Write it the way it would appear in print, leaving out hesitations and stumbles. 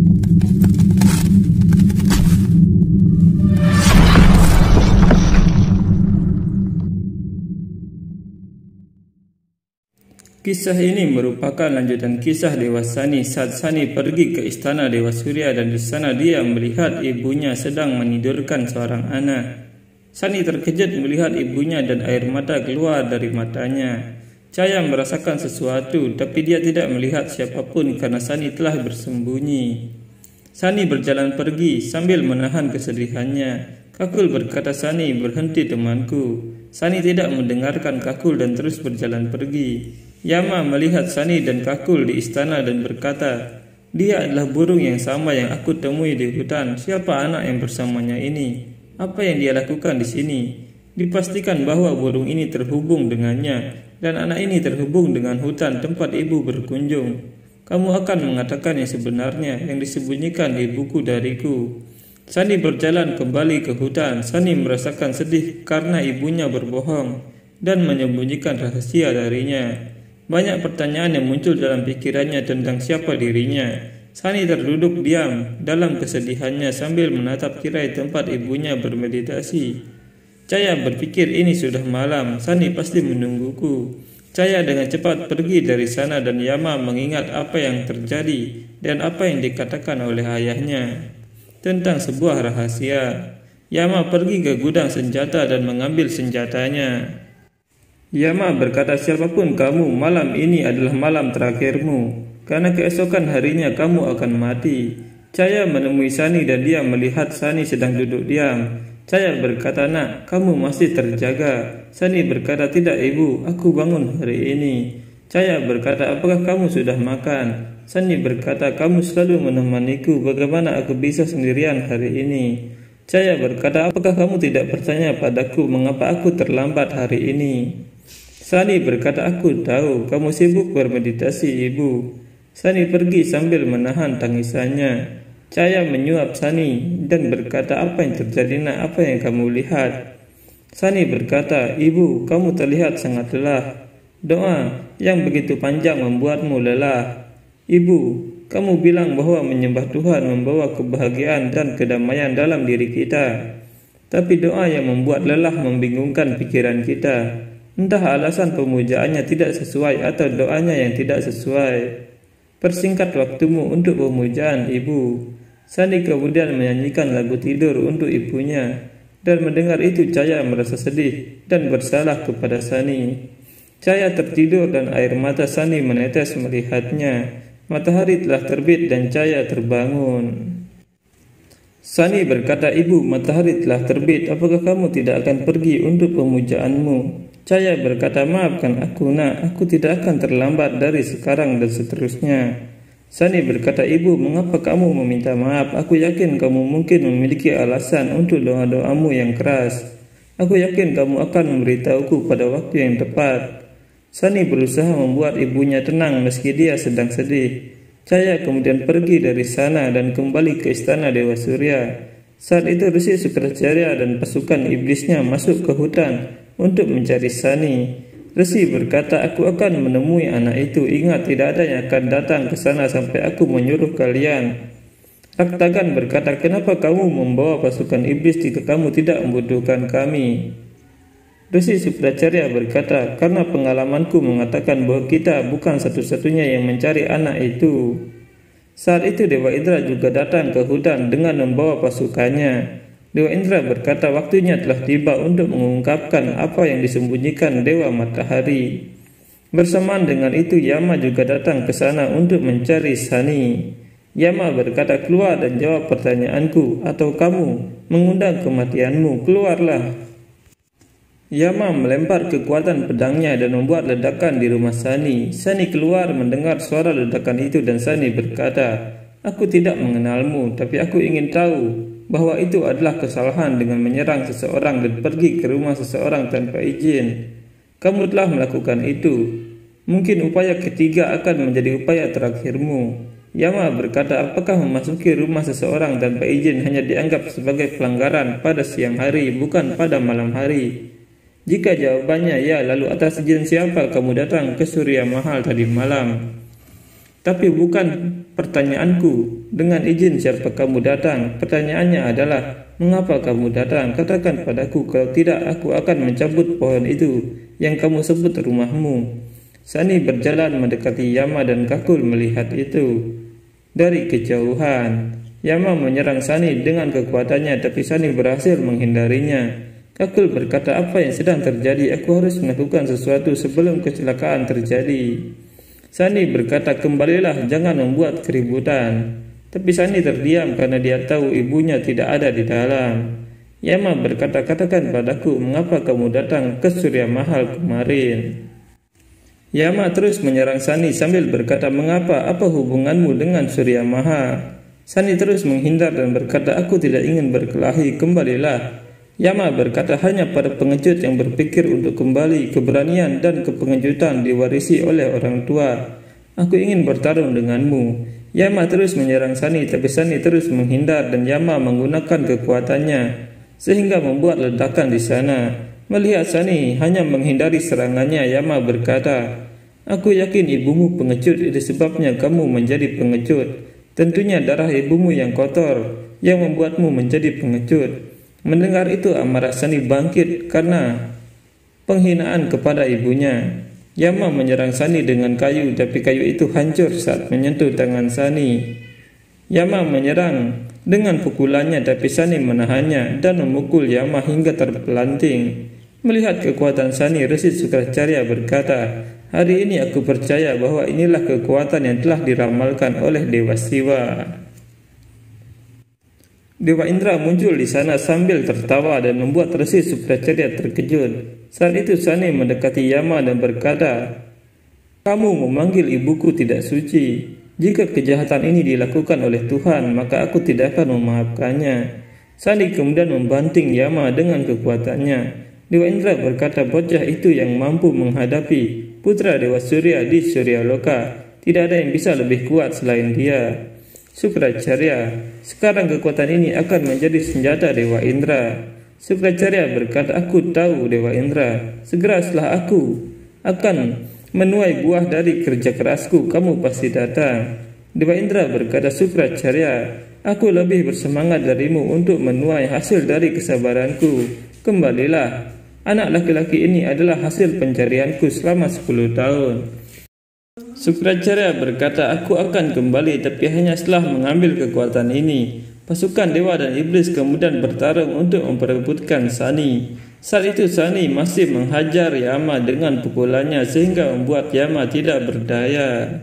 Kisah ini merupakan lanjutan kisah Dewa Sani saat Sani pergi ke istana Dewa Surya dan di sana dia melihat ibunya sedang menidurkan seorang anak. Sani terkejut melihat ibunya dan air mata keluar dari matanya. Cahaya merasakan sesuatu tapi dia tidak melihat siapapun karena Sani telah bersembunyi. Sani berjalan pergi sambil menahan kesedihannya. Kakul berkata, "Sani, berhenti temanku." Sani tidak mendengarkan Kakul dan terus berjalan pergi. Yama melihat Sani dan Kakul di istana dan berkata, "Dia adalah burung yang sama yang aku temui di hutan. Siapa anak yang bersamanya ini? Apa yang dia lakukan di sini?" Dipastikan bahwa burung ini terhubung dengannya dan anak ini terhubung dengan hutan tempat ibu berkunjung. "Kamu akan mengatakan yang sebenarnya yang disembunyikan ibuku dariku." Sani berjalan kembali ke hutan. Sani merasakan sedih karena ibunya berbohong dan menyembunyikan rahasia darinya. Banyak pertanyaan yang muncul dalam pikirannya tentang siapa dirinya. Sani terduduk diam dalam kesedihannya sambil menatap tirai tempat ibunya bermeditasi. Cahaya berpikir, "Ini sudah malam, Sani pasti menungguku." Cahaya dengan cepat pergi dari sana dan Yama mengingat apa yang terjadi dan apa yang dikatakan oleh ayahnya tentang sebuah rahasia. Yama pergi ke gudang senjata dan mengambil senjatanya. Yama berkata, "Siapapun kamu, malam ini adalah malam terakhirmu, karena keesokan harinya kamu akan mati." Cahaya menemui Sani dan dia melihat Sani sedang duduk diam. Cahaya berkata, "Nak, kamu masih terjaga." Sani berkata, "Tidak ibu, aku bangun hari ini." Cahaya berkata, "Apakah kamu sudah makan?" Sani berkata, "Kamu selalu menemaniku, bagaimana aku bisa sendirian hari ini?" Cahaya berkata, "Apakah kamu tidak percaya padaku mengapa aku terlambat hari ini?" Sani berkata, "Aku tahu, kamu sibuk bermeditasi ibu." Sani pergi sambil menahan tangisannya. Cahaya menyuap Sani dan berkata, "Apa yang terjadi nak? Apa yang kamu lihat?" Sani berkata, "Ibu, kamu terlihat sangat lelah. Doa yang begitu panjang membuatmu lelah. Ibu, kamu bilang bahwa menyembah Tuhan membawa kebahagiaan dan kedamaian dalam diri kita. Tapi doa yang membuat lelah membingungkan pikiran kita. Entah alasan pemujaannya tidak sesuai atau doanya yang tidak sesuai. Persingkat waktumu untuk pemujaan ibu." Sani kemudian menyanyikan lagu tidur untuk ibunya. Dan mendengar itu Cahaya merasa sedih dan bersalah kepada Sani. Cahaya tertidur dan air mata Sani menetes melihatnya. Matahari telah terbit dan Cahaya terbangun. Sani berkata, "Ibu, matahari telah terbit. Apakah kamu tidak akan pergi untuk pemujaanmu?" Cahaya berkata, "Maafkan aku nak, aku tidak akan terlambat dari sekarang dan seterusnya." Sani berkata, "Ibu, mengapa kamu meminta maaf? Aku yakin kamu mungkin memiliki alasan untuk doa-doamu yang keras. Aku yakin kamu akan memberitahuku pada waktu yang tepat." Sani berusaha membuat ibunya tenang meski dia sedang sedih. Cahaya kemudian pergi dari sana dan kembali ke istana Dewa Surya. Saat itu Resi Sukracarya dan pasukan iblisnya masuk ke hutan untuk mencari Sani. Resi berkata, "Aku akan menemui anak itu. Ingat, tidak ada yang akan datang ke sana sampai aku menyuruh kalian." Raktagan berkata, "Kenapa kamu membawa pasukan iblis jika kamu tidak membutuhkan kami?" Resi Sukracarya berkata, "Karena pengalamanku mengatakan bahwa kita bukan satu-satunya yang mencari anak itu." Saat itu Dewa Indra juga datang ke hutan dengan membawa pasukannya. Dewa Indra berkata, "Waktunya telah tiba untuk mengungkapkan apa yang disembunyikan Dewa Matahari." Bersamaan dengan itu Yama juga datang ke sana untuk mencari Sani. Yama berkata, "Keluar dan jawab pertanyaanku, atau kamu mengundang kematianmu. Keluarlah." Yama melempar kekuatan pedangnya dan membuat ledakan di rumah Sani. Sani keluar mendengar suara ledakan itu dan Sani berkata, "Aku tidak mengenalmu, tapi aku ingin tahu bahwa itu adalah kesalahan dengan menyerang seseorang dan pergi ke rumah seseorang tanpa izin. Kamu telah melakukan itu. Mungkin upaya ketiga akan menjadi upaya terakhirmu." Yama berkata, "Apakah memasuki rumah seseorang tanpa izin hanya dianggap sebagai pelanggaran pada siang hari, bukan pada malam hari? Jika jawabannya ya, lalu atas izin siapa kamu datang ke Surya Mahal tadi malam?" "Tapi bukan pertanyaanku. Dengan izin, siapa kamu datang? Pertanyaannya adalah, mengapa kamu datang? Katakan padaku, kalau tidak aku akan mencabut pohon itu yang kamu sebut rumahmu. Sani berjalan mendekati Yama dan Kakul melihat itu dari kejauhan. Yama menyerang Sani dengan kekuatannya, tapi Sani berhasil menghindarinya. Kakul berkata, apa yang sedang terjadi? Aku harus melakukan sesuatu sebelum kecelakaan terjadi. Sani berkata, kembalilah, jangan membuat keributan. Tapi Sani terdiam karena dia tahu ibunya tidak ada di dalam. Yama berkata, katakan padaku, mengapa kamu datang ke Surya Mahal kemarin? Yama terus menyerang Sani sambil berkata, mengapa? Apa hubunganmu dengan Surya Mahal? Sani terus menghindar dan berkata, aku tidak ingin berkelahi, kembalilah. Yama berkata, hanya pada pengecut yang berpikir untuk kembali, keberanian dan kepengejutan diwarisi oleh orang tua. Aku ingin bertarung denganmu. Yama terus menyerang Sani, tapi Sani terus menghindar dan Yama menggunakan kekuatannya sehingga membuat ledakan di sana. Melihat Sani hanya menghindari serangannya, Yama berkata, aku yakin ibumu pengecut, itu sebabnya kamu menjadi pengecut. Tentunya darah ibumu yang kotor yang membuatmu menjadi pengecut. Mendengar itu, amarah Sani bangkit karena penghinaan kepada ibunya. Yama menyerang Sani dengan kayu, tapi kayu itu hancur saat menyentuh tangan Sani. Yama menyerang dengan pukulannya, tapi Sani menahannya dan memukul Yama hingga terpelanting. Melihat kekuatan Sani, Resi Sukracarya berkata, hari ini aku percaya bahwa inilah kekuatan yang telah diramalkan oleh Dewa Siwa. Dewa Indra muncul di sana sambil tertawa dan membuat Resi Sukracarya terkejut. Saat itu Sani mendekati Yama dan berkata, kamu memanggil ibuku tidak suci. Jika kejahatan ini dilakukan oleh Tuhan, maka aku tidak akan memaafkannya. Sani kemudian membanting Yama dengan kekuatannya. Dewa Indra berkata, bocah itu yang mampu menghadapi putra Dewa Surya di Surya Loka. Tidak ada yang bisa lebih kuat selain dia. Sukracarya, sekarang kekuatan ini akan menjadi senjata Dewa Indra. Sukracarya berkata, aku tahu Dewa Indra. Segera setelah aku akan menuai buah dari kerja kerasku, kamu pasti datang. Dewa Indra berkata, Sukracarya, aku lebih bersemangat darimu untuk menuai hasil dari kesabaranku. Kembalilah, anak laki-laki ini adalah hasil pencarianku selama 10 tahun. Sukracarya berkata, aku akan kembali, tapi hanya setelah mengambil kekuatan ini. Pasukan dewa dan iblis kemudian bertarung untuk memperebutkan Sani. Saat itu Sani masih menghajar Yama dengan pukulannya sehingga membuat Yama tidak berdaya.